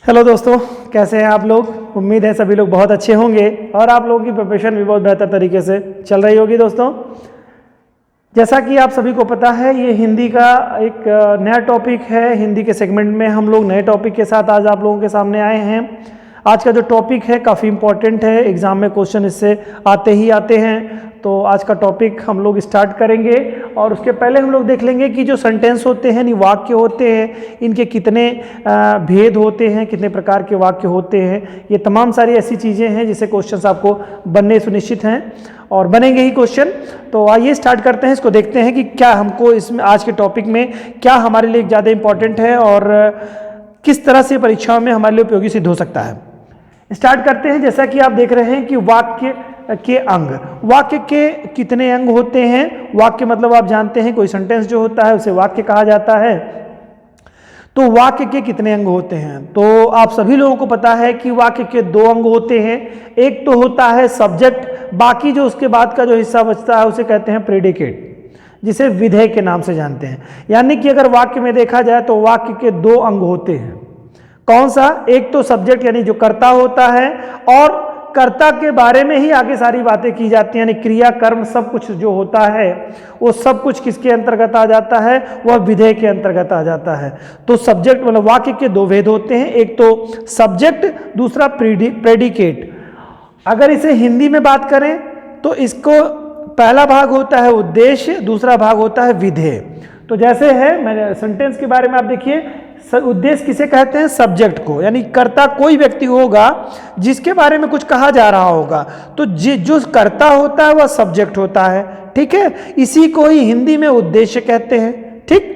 Hello दोस्तों, कैसे हैं आप लोग। उम्मीद है सभी लोग बहुत अच्छे होंगे और आप लोगों की प्रिपरेशन भी बहुत बेहतर तरीके से चल रही होगी। दोस्तों, जैसा कि आप सभी को पता है, ये हिंदी का एक नया टॉपिक है। हिंदी के सेगमेंट में हम लोग नए टॉपिक के साथ आज आप लोगों के सामने आए हैं। आज का जो टॉपिक है काफ़ी इम्पोर्टेंट है, एग्ज़ाम में क्वेश्चन इससे आते ही आते हैं। तो आज का टॉपिक हम लोग स्टार्ट करेंगे और उसके पहले हम लोग देख लेंगे कि जो सेंटेंस होते हैं, वाक्य होते हैं, इनके कितने भेद होते हैं, कितने प्रकार के वाक्य होते हैं। ये तमाम सारी ऐसी चीज़ें हैं जिससे क्वेश्चंस आपको बनने सुनिश्चित हैं और बनेंगे ही क्वेश्चन। तो आइए स्टार्ट करते हैं, इसको देखते हैं कि क्या हमको इसमें आज के टॉपिक में क्या हमारे लिए ज़्यादा इम्पोर्टेंट है और किस तरह से परीक्षाओं में हमारे लिए उपयोगी सिद्ध हो सकता है। स्टार्ट करते हैं। जैसा कि आप देख रहे हैं कि वाक्य के अंग, वाक्य के कितने अंग होते हैं। वाक्य मतलब आप जानते हैं कोई सेंटेंस जो होता है उसे वाक्य कहा जाता है। तो वाक्य के कितने अंग होते हैं, तो आप सभी लोगों को पता है कि वाक्य के दो अंग होते हैं। एक तो होता है सब्जेक्ट, बाकी जो उसके बाद का जो हिस्सा बचता है उसे कहते हैं प्रेडिकेट, जिसे विधेय के नाम से जानते हैं। यानी कि अगर वाक्य में देखा जाए तो वाक्य के दो अंग होते हैं। कौन सा? एक तो सब्जेक्ट यानी जो कर्ता होता है, और कर्ता के बारे में ही आगे सारी बातें की जाती हैं, यानी क्रिया कर्म सब कुछ जो होता है वो सब कुछ किसके अंतर्गत आ जाता है? वह विधेय के अंतर्गत आ जाता है। तो सब्जेक्ट मतलब वाक्य के दो भेद होते हैं, एक तो सब्जेक्ट, दूसरा प्रेडिकेट। अगर इसे हिंदी में बात करें तो इसको पहला भाग होता है उद्देश्य, दूसरा भाग होता है विधेय। तो जैसे है, मैंने सेंटेंस के बारे में आप देखिए, उद्देश्य किसे कहते हैं? सब्जेक्ट को, यानी कर्ता कोई व्यक्ति होगा जिसके बारे में कुछ कहा जा रहा होगा, तो जो कर्ता होता है वह सब्जेक्ट होता है। ठीक है, इसी को ही हिंदी में उद्देश्य कहते हैं। ठीक,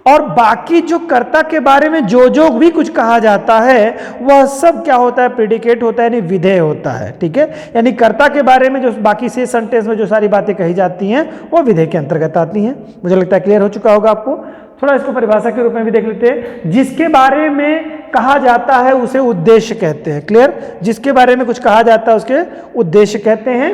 और बाकी जो कर्ता के बारे में जो भी कुछ कहा जाता है वह सब क्या होता है? प्रेडिकेट होता है, यानी विधेय होता है। ठीक है, यानी कर्ता के बारे में जो बाकी से सेंटेंस में जो सारी बातें कही जाती हैं वो विधेय के अंतर्गत आती हैं। मुझे लगता है क्लियर हो चुका होगा आपको। थोड़ा इसको परिभाषा के रूप में भी देख लेते हैं। जिसके बारे में कहा जाता है उसे उद्देश्य कहते हैं। क्लियर, जिसके बारे में कुछ कहा जाता है उसके उद्देश्य कहते हैं।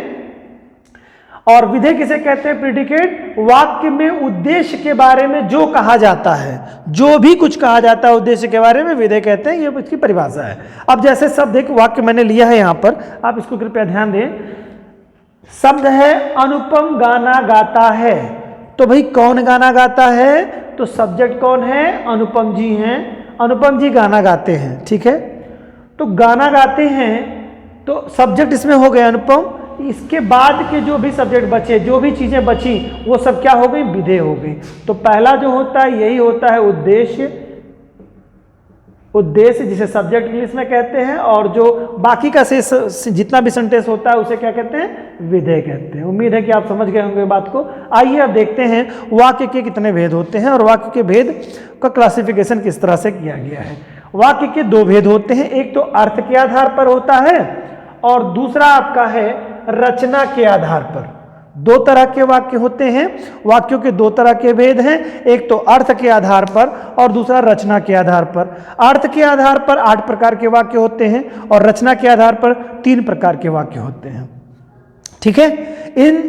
और विधेय किसे कहते हैं? प्रेडिकेट। वाक्य में उद्देश्य के बारे में जो कहा जाता है, जो भी कुछ कहा जाता है उद्देश्य के बारे में, विधेय कहते हैं। ये इसकी परिभाषा है। अब जैसे शब्द एक वाक्य मैंने लिया है यहाँ पर, आप इसको कृपया ध्यान दें। शब्द है अनुपम गाना गाता है। तो भाई कौन गाना गाता है? तो सब्जेक्ट कौन है? अनुपम जी हैं। अनुपम जी गाना गाते हैं। ठीक है, तो गाना गाते हैं तो सब्जेक्ट इसमें हो गए अनुपम। इसके बाद के जो भी सब्जेक्ट बचे, जो भी चीजें बची, वो सब क्या हो गई? विधेय हो गई। तो पहला जो होता है यही होता है उद्देश्य, उद्देश्य जिसे सब्जेक्ट इंग्लिश में कहते हैं, और जो बाकी का से जितना भी सेंटेंस होता है उसे क्या कहते हैं? विधेय कहते हैं। उम्मीद है कि आप समझ गए होंगे बात को। आइए अब देखते हैं वाक्य के कितने भेद होते हैं और वाक्य के भेद का क्लासिफिकेशन किस तरह से किया गया है। वाक्य के दो भेद होते हैं, एक तो अर्थ के आधार पर होता है और दूसरा आपका है रचना के आधार पर। दो तरह के वाक्य होते हैं। वाक्यों के दो तरह के भेद हैं, एक तो अर्थ के आधार पर और दूसरा रचना के आधार पर। अर्थ के आधार पर 8 प्रकार के वाक्य होते हैं और रचना के आधार पर 3 प्रकार के वाक्य होते हैं। ठीक है, इन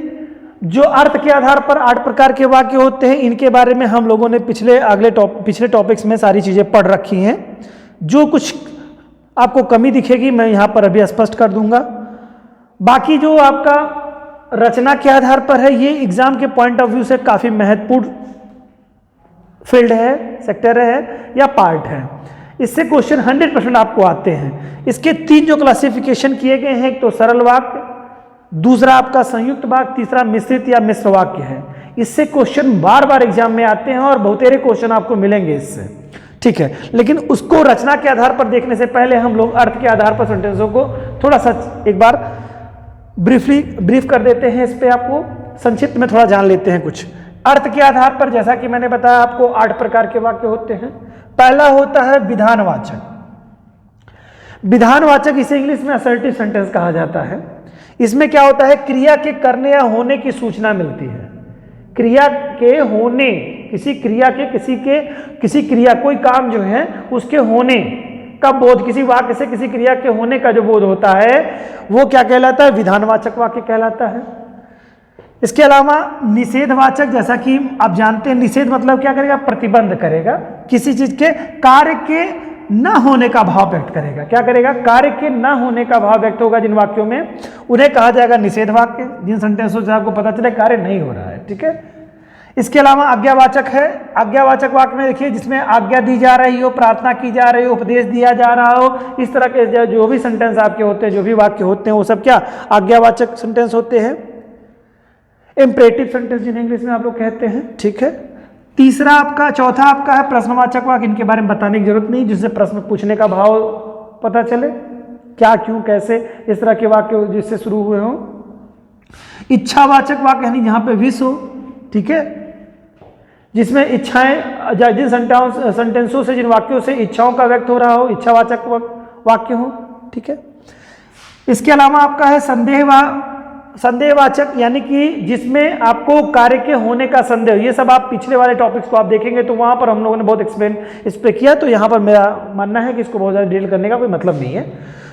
जो अर्थ के आधार पर 8 प्रकार के वाक्य होते हैं, इनके बारे में हम लोगों ने पिछले टॉपिक्स में सारी चीजें पढ़ रखी हैं। जो कुछ आपको कमी दिखेगी मैं यहां पर अभी स्पष्ट कर दूंगा। बाकी जो आपका रचना के आधार पर है, ये एग्जाम के पॉइंट ऑफ व्यू से काफी महत्वपूर्ण फील्ड है, सेक्टर है या पार्ट है। इससे क्वेश्चन 100% आपको आते हैं। इसके 3 जो क्लासिफिकेशन किए गए हैं, एक तो सरल वाक्य, दूसरा आपका संयुक्त वाक्य, तीसरा मिश्रित या मिश्र वाक्य है। इससे क्वेश्चन बार बार एग्जाम में आते हैं और बहुतेरे क्वेश्चन आपको मिलेंगे इससे। ठीक है, लेकिन उसको रचना के आधार पर देखने से पहले हम लोग अर्थ के आधार पर सेंटेंसों को थोड़ा सा एक बार ब्रीफ कर देते हैं। इस पे आपको संक्षिप्त में थोड़ा जान लेते हैं कुछ। अर्थ के आधार पर जैसा कि मैंने बताया आपको 8 प्रकार के वाक्य होते हैं। पहला होता है विधानवाचक। विधानवाचक इसे इंग्लिश में असर्टिव सेंटेंस कहा जाता है। इसमें क्या होता है? क्रिया के करने या होने की सूचना मिलती है। क्रिया के होने, किसी क्रिया के किसी क्रिया, कोई काम जो है उसके होने का बोध, किसी वाक्य से किसी क्रिया के होने का जो बोध होता है वो क्या कहलाता है? विधानवाचक वाक्य कहलाता है। इसके अलावा निषेधवाचक, जैसा कि आप जानते हैं निषेध मतलब क्या करेगा? प्रतिबंध करेगा। किसी चीज के कार्य के न होने का भाव व्यक्त करेगा। क्या करेगा? कार्य के न होने का भाव व्यक्त होगा जिन वाक्यों में, उन्हें कहा जाएगा निषेध वाक्य। जिन सेंटेंसों से आपको पता चले कार्य नहीं हो रहा है, ठीक है। इसके अलावा आज्ञावाचक है। आज्ञावाचक वाक्य में देखिए जिसमें आज्ञा दी जा रही हो, प्रार्थना की जा रही हो, उपदेश दिया जा रहा हो, इस तरह के जो भी सेंटेंस आपके होते हैं, जो भी वाक्य होते हैं, वो सब क्या आज्ञावाचक सेंटेंस होते हैं। इम्परेटिव सेंटेंस जिन्हें इंग्लिश में आप लोग कहते हैं, ठीक है। तीसरा आपका, चौथा आपका है प्रश्नवाचक वाक्य। इनके बारे में बताने की जरूरत नहीं, जिससे प्रश्न पूछने का भाव पता चले, क्या, क्यों, कैसे, इस तरह के वाक्य जिससे शुरू हुए हों। इच्छावाचक वाक्य यानी जहां पे विश हो, ठीक है, जिसमें इच्छाएं, जिन सेंटेंसों से, जिन वाक्यों से इच्छाओं का व्यक्त हो रहा हो, इच्छावाचक वाक्य हो, ठीक है। इसके अलावा आपका है संदेहवाचक, यानी कि जिसमें आपको कार्य के होने का संदेह। ये सब आप पिछले वाले टॉपिक्स को आप देखेंगे तो वहां पर हम लोगों ने बहुत एक्सप्लेन इस पे किया, तो यहाँ पर मेरा मानना है कि इसको बहुत ज़्यादा डील करने का कोई मतलब नहीं है।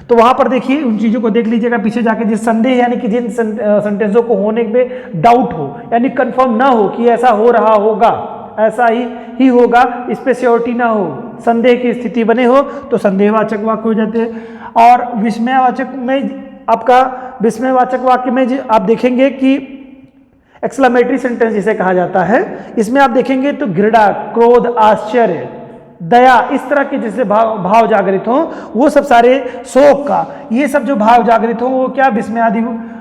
तो वहां पर देखिए उन चीज़ों को देख लीजिएगा पीछे जाके। जिस संदेह यानी कि जिन सेंटेंसों को होने पे डाउट हो, यानी कंफर्म ना हो कि ऐसा हो रहा होगा, ऐसा ही होगा, इस पे श्योरिटी ना हो, संदेह की स्थिति बने हो, तो संदेहवाचक वाक्य हो जाते हैं। और विस्मयवाचक में आपका, विस्मयवाचक वाक्य में आप देखेंगे कि एक्सक्लेमेटरी सेंटेंस जिसे कहा जाता है, इसमें आप देखेंगे तो घृणा, क्रोध, आश्चर्य, दया, इस तरह के जिससे भाव जागृत हो, वो सब सारे, शोक का, ये सब जो भाव जागृत हो वो क्या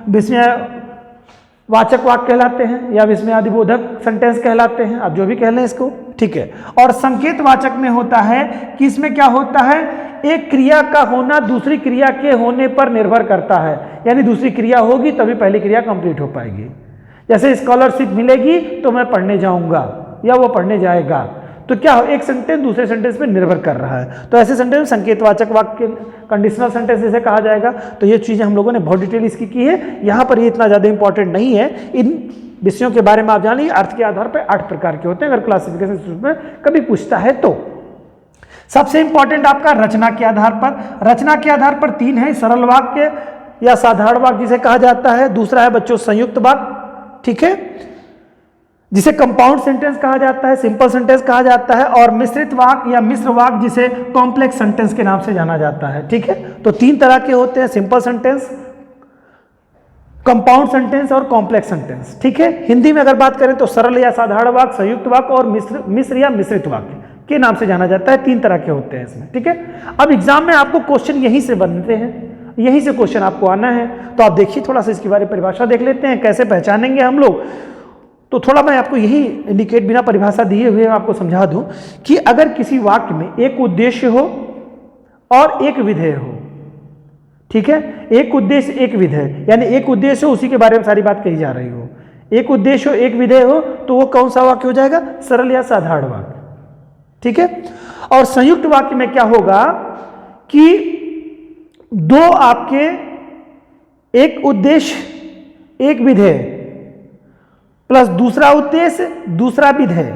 विस्मयवाचक वाक्य कहलाते हैं, या विस्मयादिबोधक सेंटेंस कहलाते हैं, आप जो भी कह लें इसको, ठीक है। और संकेतवाचक में होता है कि इसमें क्या होता है, एक क्रिया का होना दूसरी क्रिया के होने पर निर्भर करता है, यानी दूसरी क्रिया होगी तभी पहली क्रिया कंप्लीट हो पाएगी। जैसे स्कॉलरशिप मिलेगी तो मैं पढ़ने जाऊंगा या वो पढ़ने जाएगा, तो क्या एक सेंटेंस दूसरे सेंटेंस पे निर्भर कर रहा है, तो ऐसे सेंटेंस संकेतवाचक वाक्य, कंडीशनल सेंटेंस जिसे कहा जाएगा। तो ये चीजें हम लोगों ने बहुत डिटेल इसकी की है, यहाँ पर ये इतना ज्यादा इंपॉर्टेंट नहीं है। इन विषयों के बारे में आप जानिए, अर्थ के आधार पर 8 प्रकार के होते हैं, अगर क्लासिफिकेशन में कभी पूछता है तो। सबसे इंपॉर्टेंट आपका रचना के आधार पर, रचना के आधार पर 3 है, सरल वाक्य या साधारण वाक्य जिसे कहा जाता है, दूसरा है बच्चों संयुक्त वाक्य, ठीक है, जिसे कंपाउंड सेंटेंस कहा जाता है, सिंपल सेंटेंस कहा जाता है, और मिश्रित वाक्य या मिश्र वाक्य जिसे कॉम्प्लेक्स सेंटेंस के नाम से जाना जाता है, ठीक है। तो 3 तरह के होते हैं, सिंपल सेंटेंस, कंपाउंड सेंटेंस और कॉम्प्लेक्स सेंटेंस, ठीक है। हिंदी में अगर बात करें तो सरल या साधारण वाक्य, संयुक्त वाक्य और मिश्र या मिश्रित वाक्य के नाम से जाना जाता है। 3 तरह के होते हैं इसमें, ठीक है। अब एग्जाम में आपको क्वेश्चन यहीं से बनते हैं, यहीं से क्वेश्चन आपको आना है, तो आप देखिए थोड़ा सा इसके बारे में परिभाषा देख लेते हैं, कैसे पहचानेंगे हम लोग। तो थोड़ा मैं आपको यही इंडिकेट बिना परिभाषा दिए हुए आपको समझा दूं कि अगर किसी वाक्य में एक उद्देश्य हो और एक विधेय हो, ठीक है, एक उद्देश्य एक विधेय, यानी एक उद्देश्य हो उसी के बारे में सारी बात कही जा रही हो, एक उद्देश्य हो एक विधेय हो, तो वो कौन सा वाक्य हो जाएगा, सरल या साधारण वाक्य, ठीक है। और संयुक्त वाक्य में क्या होगा कि दो आपके, एक उद्देश्य एक विधेय प्लस दूसरा उद्देश्य दूसरा विधेय,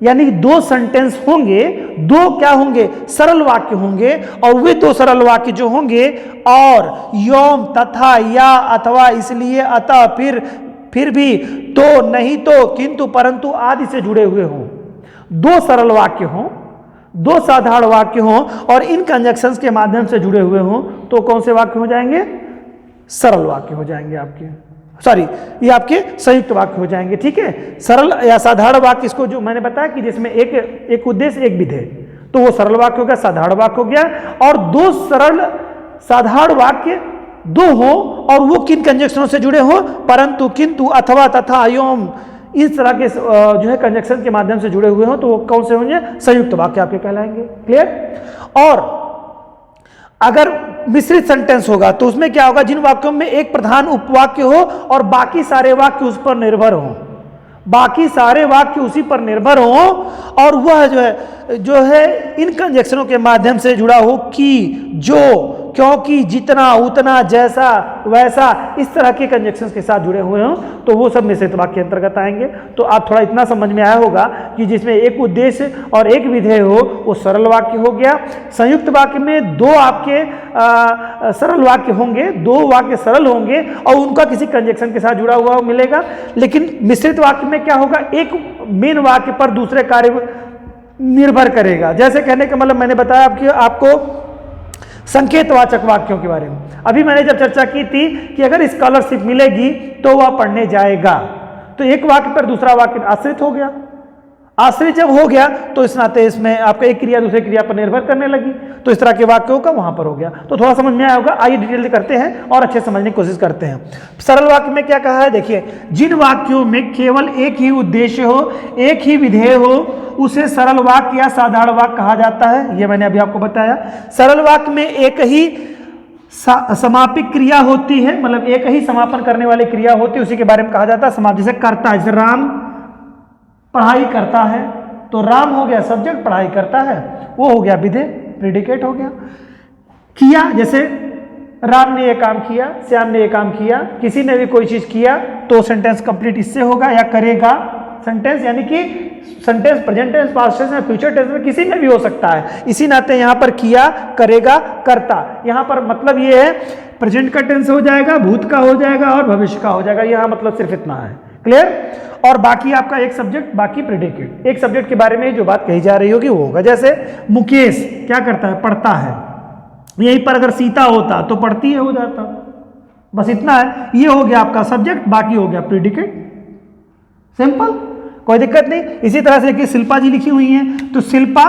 यानी 2 सेंटेंस होंगे, 2 क्या होंगे, सरल वाक्य होंगे, और वे 2 सरल वाक्य जो होंगे और योम, तथा, या, अथवा, इसलिए, अतः, फिर भी, तो, नहीं तो, किंतु, परंतु आदि से जुड़े हुए हों। 2 सरल वाक्य हों, 2 साधारण वाक्य हों और इन कंजक्शंस के माध्यम से जुड़े हुए हों, तो कौन से वाक्य हो जाएंगे, सरल वाक्य हो जाएंगे आपके, सॉरी ये आपके संयुक्त वाक्य हो जाएंगे, ठीक है। सरल या साधारण वाक्य, इसको जो मैंने बताया कि जिसमें एक उद्देश्य एक विधेय, तो वो सरल वाक्य हो गया, साधारण वाक्य हो गया। और 2 सरल साधारण वाक्य 2 हो और वो किन कंजक्शनों से जुड़े हो, परंतु, किंतु, अथवा, तथा, एवं, इस तरह के जो है कंजक्शन के माध्यम से जुड़े हुए हो, तो वो कौन से होंगे, संयुक्त वाक्य आपके कहलाएंगे, क्लियर। और अगर मिश्रित सेंटेंस होगा तो उसमें क्या होगा, जिन वाक्यों में एक प्रधान उपवाक्य हो और बाकी सारे वाक्य उस पर निर्भर हो, बाकी सारे वाक्य उसी पर निर्भर हो, और वह जो है इन कंजक्शनों के माध्यम से जुड़ा हो, कि, जो, क्योंकि, जितना, उतना, जैसा, वैसा, इस तरह के कंजक्शंस के साथ जुड़े हुए हों, तो वो सब मिश्रित वाक्य के अंतर्गत आएंगे। तो आप थोड़ा इतना समझ में आया होगा कि जिसमें एक उद्देश्य और एक विधेय हो वो सरल वाक्य हो गया। संयुक्त वाक्य में 2 आपके सरल वाक्य होंगे, 2 वाक्य सरल होंगे और उनका किसी कंजक्शन के साथ जुड़ा हुआ मिलेगा। लेकिन मिश्रित वाक्य में क्या होगा, एक मेन वाक्य पर दूसरे कार्य निर्भर करेगा। जैसे कहने का मतलब मैंने बताया आपको संकेतवाचक वाक्यों के बारे में। अभी मैंने जब चर्चा की थी कि अगर स्कॉलरशिप मिलेगी तो वह पढ़ने जाएगा, तो एक वाक्य पर दूसरा वाक्य आश्रित हो गया। आश्रित जब हो गया तो इस नाते इसमें आपका एक क्रिया दूसरे क्रिया पर निर्भर करने लगी, तो इस तरह के वाक्यों का वहां पर हो गया। तो थोड़ा समझ में आया होगा। आइए डिटेल से करते हैं और अच्छे समझने की कोशिश करते हैं। सरल वाक्य में क्या कहा है, देखिए, जिन वाक्यों में केवल एक ही उद्देश्य हो, एक ही विधेय हो, उसे सरल वाक्य या साधारण वाक्य कहा जाता है। यह मैंने अभी आपको बताया। सरल वाक्य में एक ही समापिक क्रिया होती है, मतलब एक ही समापन करने वाली क्रिया होती है, उसी के बारे में कहा जाता है समाप। जैसे करता है, जैसे राम पढ़ाई करता है, तो राम हो गया सब्जेक्ट, पढ़ाई करता है वो हो गया विधेय, प्रेडिकेट हो गया। किया, जैसे राम ने ये काम किया, श्याम ने ये काम किया, किसी ने भी कोई चीज किया तो सेंटेंस कंप्लीट इससे होगा। या करेगा सेंटेंस, यानी कि sentence present tense, past tense या फ्यूचर टेंस में किसी में भी हो सकता है। इसी नाते यहां पर किया, करेगा, करता, यहां पर मतलब ये है प्रेजेंट का टेंस हो जाएगा, भूत का हो जाएगा और भविष्य का हो जाएगा। यहां मतलब सिर्फ इतना है, क्लियर। और बाकी आपका एक सब्जेक्ट, बाकी प्रेडिकेट। एक सब्जेक्ट के बारे में जो बात कही जा रही होगी वो होगा। जैसे मुकेश क्या करता है, पढ़ता है। यहीं पर अगर सीता होता तो पढ़ती है हो जाता, बस इतना है। ये हो गया आपका सब्जेक्ट, बाकी हो गया प्रेडिकेट, सिंपल, कोई दिक्कत नहीं। इसी तरह से देखिए शिल्पा जी लिखी हुई हैं, तो शिल्पा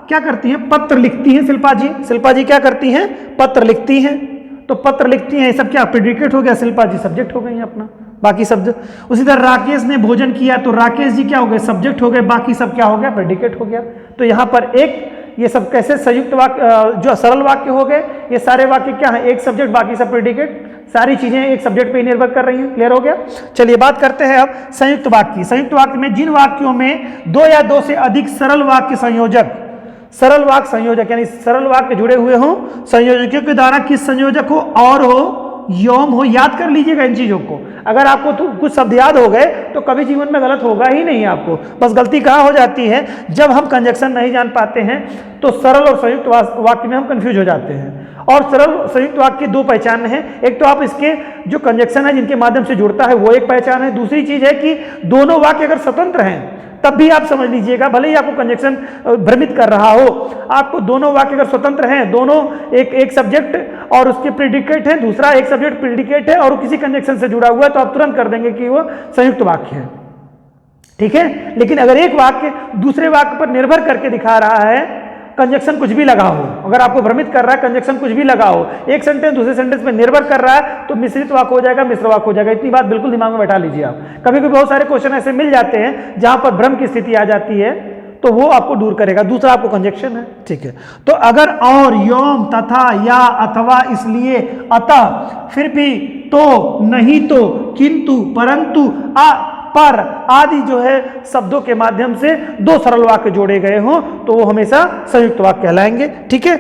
क्या करती हैं, पत्र लिखती हैं। शिल्पा जी, शिल्पा जी क्या करती हैं, पत्र लिखती हैं। तो पत्र लिखती हैं, ये सब क्या प्रेडिकेट हो गया, शिल्पा जी सब्जेक्ट हो गई है अपना, बाकी शब्द। उसी तरह राकेश ने भोजन किया, तो राकेश जी क्या हो गए, सब्जेक्ट हो गए, बाकी सब क्या हो गया, प्रेडिकेट हो गया। तो यहाँ पर एक ये सब कैसे संयुक्त वाक्य, जो सरल वाक्य हो गए, ये सारे वाक्य क्या है, एक सब्जेक्ट बाकी सब प्रेडिकेट, सारी चीजें एक सब्जेक्ट पे ही निर्भर कर रही हैं। क्लियर हो गया। चलिए बात करते हैं अब संयुक्त वाक्य। संयुक्त वाक्य में जिन वाक्यों में दो या दो से अधिक सरल वाक्य संयोजक, सरल वाक्य संयोजक यानी सरल वाक्य जुड़े हुए हों, संयोजकों के द्वारा किस संयोजक हो, और हो, यौम हो। याद कर लीजिएगा इन चीजों को। अगर आपको तो कुछ शब्द याद हो गए तो कभी जीवन में गलत होगा ही नहीं आपको। बस गलती कहाँ हो जाती है, जब हम कंजक्शन नहीं जान पाते हैं तो सरल और संयुक्त वाक्य में हम कंफ्यूज हो जाते हैं। और सरल संयुक्त वाक्य की दो पहचान है। एक तो आप इसके जो कंजक्शन है जिनके माध्यम से जुड़ता है वो एक पहचान है। दूसरी चीज है कि दोनों वाक्य अगर स्वतंत्र हैं तब भी आप समझ लीजिएगा, भले ही आपको कंजक्शन भ्रमित कर रहा हो, आपको दोनों वाक्य अगर स्वतंत्र हैं, दोनों एक सब्जेक्ट और उसके प्रेडिकेट है, दूसरा एक सब्जेक्ट प्रेडिकेट है और किसी कंजक्शन से जुड़ा हुआ है, तो आप तुरंत कर देंगे कि वो संयुक्त वाक्य है, ठीक है। लेकिन अगर एक वाक्य दूसरे वाक्य पर निर्भर करके दिखा रहा है, कंजक्शन कुछ भी लगा हो, अगर आपको भ्रमित कर रहा है कंजक्शन कुछ भी लगा हो, एक सेंटेंस दूसरे सेंटेंस में निर्भर कर रहा है, तो मिश्रित वाक्य हो जाएगा, मिश्र वाक्य हो जाएगा। इतनी बात बिल्कुल दिमाग में बैठा लीजिए आप। कभी कभी बहुत सारे क्वेश्चन ऐसे मिल जाते हैं जहां पर भ्रम की स्थिति आ जाती है, तो वो आपको दूर करेगा। दूसरा आपको कंजक्शन है, ठीक है। तो अगर और, यौम, तथा, या, अथवा, इसलिए, अतः, फिर भी, तो, नहीं तो, किंतु, परंतु, पर आदि जो है शब्दों के माध्यम से दो सरल वाक्य जोड़े गए हों तो वो हमेशा संयुक्त वाक्य कहलाएंगे, ठीक है।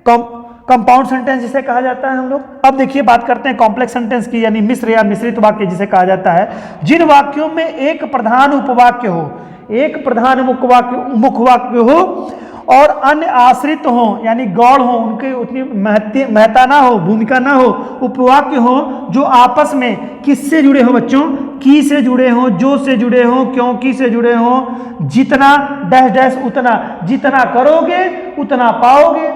कंपाउंड सेंटेंस जिसे कहा जाता है हम लोग। अब देखिए बात करते हैं कॉम्प्लेक्स सेंटेंस की, यानी मिश्र या मिश्रित वाक्य जिसे कहा जाता है। जिन वाक्यों में एक प्रधान उपवाक्य हो, एक प्रधान मुखवाक्य हो और अन्य आश्रित हो, यानी गौड़ हो, उनकी उतनी महत्ता ना हो, भूमिका ना हो, उपवाक्य हो जो आपस में किससे जुड़े हो बच्चों, की से जुड़े हो, जो से जुड़े हो, क्योंकि से जुड़े हो, जितना डैश डैश उतना, जितना करोगे उतना पाओगे।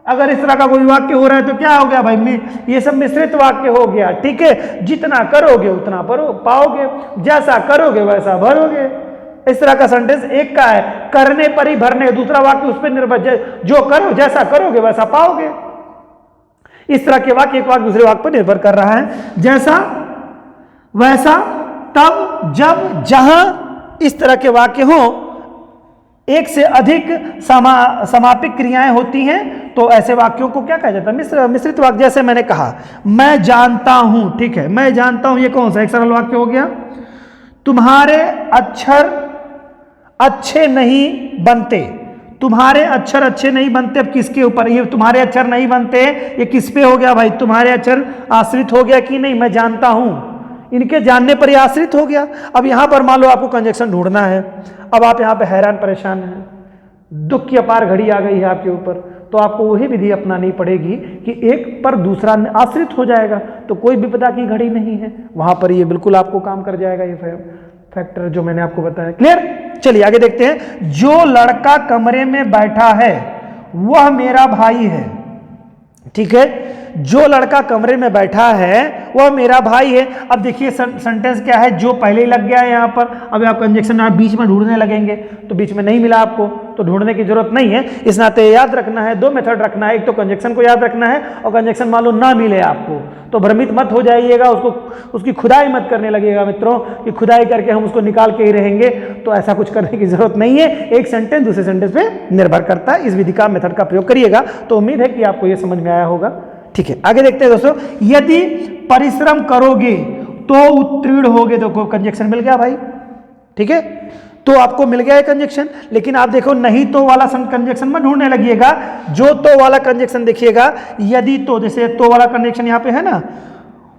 अगर इस तरह का कोई वाक्य हो रहा है तो क्या हो गया भाई, ये सब मिश्रित वाक्य हो गया, ठीक है। जितना करोगे उतना पाओगे, जैसा करोगे वैसा भरोगे। इस तरह का सेंटेंस एक का है, करने पर ही भरने, दूसरा वाक्य उस पर निर्भर, जो करो जैसा करोगे वैसा पाओगे। इस तरह के वाक्य एक वाक्य दूसरे वाक्य पर निर्भर कर रहा है, जैसा, वैसा, तब, जब, जहां। इस तरह के वाक्य हो, एक से अधिक समापिक क्रियाएं होती हैं तो ऐसे वाक्यों को क्या कहा जाता है, मिश्रित वाक्य। जैसे मैंने कहा मैं जानता हूं, ठीक है, मैं जानता हूं, ये कौन सा एक सरल वाक्य हो गया। तुम्हारे अक्षर अच्छे नहीं बनते, तुम्हारे अक्षर अच्छे नहीं बनते, अब किसके ऊपर, ये तुम्हारे अक्षर नहीं बनते, ये किस पे हो गया भाई, तुम्हारे अक्षर आश्रित हो गया कि नहीं, मैं जानता हूं, इनके जानने पर ही आश्रित हो गया। अब यहां पर मान लो आपको कंजक्शन ढूंढना है, अब आप यहां पे हैरान परेशान हैं, दुख की अपार घड़ी आ गई है आपके ऊपर, तो आपको वही विधि अपनानी पड़ेगी कि एक पर दूसरा आश्रित हो जाएगा, तो कोई विपदा की घड़ी नहीं है, वहां पर ये बिल्कुल आपको काम कर जाएगा, ये फैक्टर जो मैंने आपको बताया। क्लियर। चलिए आगे देखते हैं। जो लड़का कमरे में बैठा है वह मेरा भाई है। ठीक है, जो लड़का कमरे में बैठा है वह मेरा भाई है। अब देखिए सेंटेंस क्या है, जो पहले ही लग गया है यहाँ पर। अब आप कंजक्शन आप बीच में ढूंढने लगेंगे तो बीच में नहीं मिला आपको, तो ढूंढने की जरूरत नहीं है। इस नाते याद रखना है, दो मेथड रखना है, एक तो कंजक्शन को याद रखना है और कंजक्शन मान लो ना मिले आपको तो भ्रमित मत हो जाइएगा, उसकी खुदाई मत करने लगेगा मित्रों कि खुदाई करके हम उसको निकाल के ही रहेंगे, तो ऐसा कुछ करने की जरूरत नहीं है। एक सेंटेंस दूसरे सेंटेंस पे निर्भर करता है। इस विधि का मेथड का प्रयोग करिएगा तो उम्मीद है कि आपको यह समझ में आया होगा। ठीक है, आगे देखते हैं दोस्तों। यदि परिश्रम करोगे तो उत्तीर्ण होगे। देखो कंजक्शन मिल गया भाई, ठीक है, तो आपको मिल गया है कंजक्शन। लेकिन आप देखो नहीं तो वाला कंजक्शन में ढूंढने लगिएगा, जो तो वाला कंजक्शन देखिएगा। यदि तो, जैसे तो वाला कंजक्शन यहाँ पे है ना,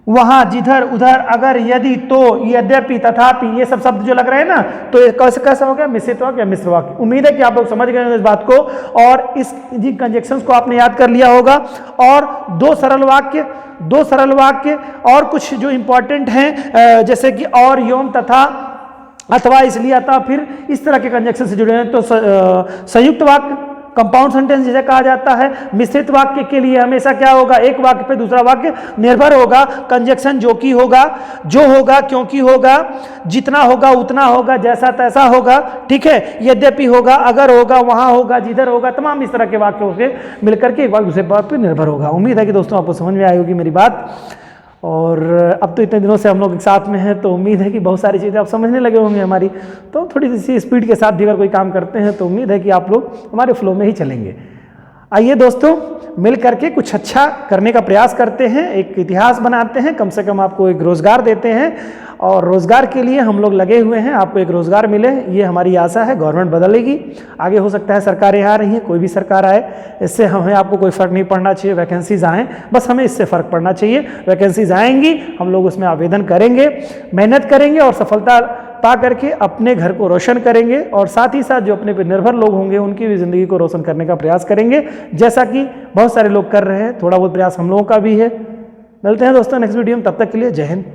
वहां, जिधर, उधर, अगर, यदि, तो, यद्यपि, तथापि, ये सब शब्द जो लग रहे हैं ना, तो ये कैसा हो गया, मिश्रित वाक्य या मिश्र वाक्य। उम्मीद है कि आप लोग समझ गए हैं इस बात को और इस जिन कंजक्शंस को आपने याद कर लिया होगा। और दो सरल वाक्य और कुछ जो इंपॉर्टेंट हैं, जैसे कि और, योम, तथा, अथवा, इसलिए, अतः, फिर, इस तरह के कंजक्शन से जुड़े हैं। तो संयुक्त वाक्य, कंपाउंड सेंटेंस जिसे कहा जाता है। मिश्रित वाक्य के लिए हमेशा क्या होगा, एक वाक्य पे दूसरा वाक्य निर्भर होगा। कंजक्शन जो कि होगा, जो होगा, क्योंकि होगा, जितना होगा उतना होगा, जैसा तैसा होगा, ठीक है, यद्यपि होगा, अगर होगा, वहां होगा, जिधर होगा, तमाम इस तरह के वाक्य होंगे मिलकर के एक वाक्य दूसरे वाक्य पे निर्भर होगा। उम्मीद है कि दोस्तों आपको समझ में आई होगी मेरी बात। और अब तो इतने दिनों से हम लोग एक साथ में हैं तो उम्मीद है कि बहुत सारी चीज़ें आप समझने लगे होंगे हमारी। तो थोड़ी सी स्पीड के साथ भी अगर कोई काम करते हैं तो उम्मीद है कि आप लोग हमारे फ्लो में ही चलेंगे। आइए दोस्तों, मिल करके कुछ अच्छा करने का प्रयास करते हैं, एक इतिहास बनाते हैं, कम से कम आपको एक रोज़गार देते हैं और रोज़गार के लिए हम लोग लगे हुए हैं। आपको एक रोज़गार मिले, ये हमारी आशा है। गवर्नमेंट बदलेगी, आगे हो सकता है सरकारें आ रही हैं, कोई भी सरकार आए, इससे हमें आपको कोई फ़र्क नहीं पड़ना चाहिए। वैकेंसीज आएँ, बस हमें इससे फ़र्क पड़ना चाहिए। वैकेंसीज आएंगी, हम लोग उसमें आवेदन करेंगे, मेहनत करेंगे और सफलता पा करके अपने घर को रोशन करेंगे और साथ ही साथ जो अपने पर निर्भर लोग होंगे उनकी भी ज़िंदगी को रोशन करने का प्रयास करेंगे, जैसा कि बहुत सारे लोग कर रहे हैं। थोड़ा बहुत प्रयास हम लोगों का भी है। मिलते हैं दोस्तों नेक्स्ट वीडियो में, तब तक के लिए जय हिंद।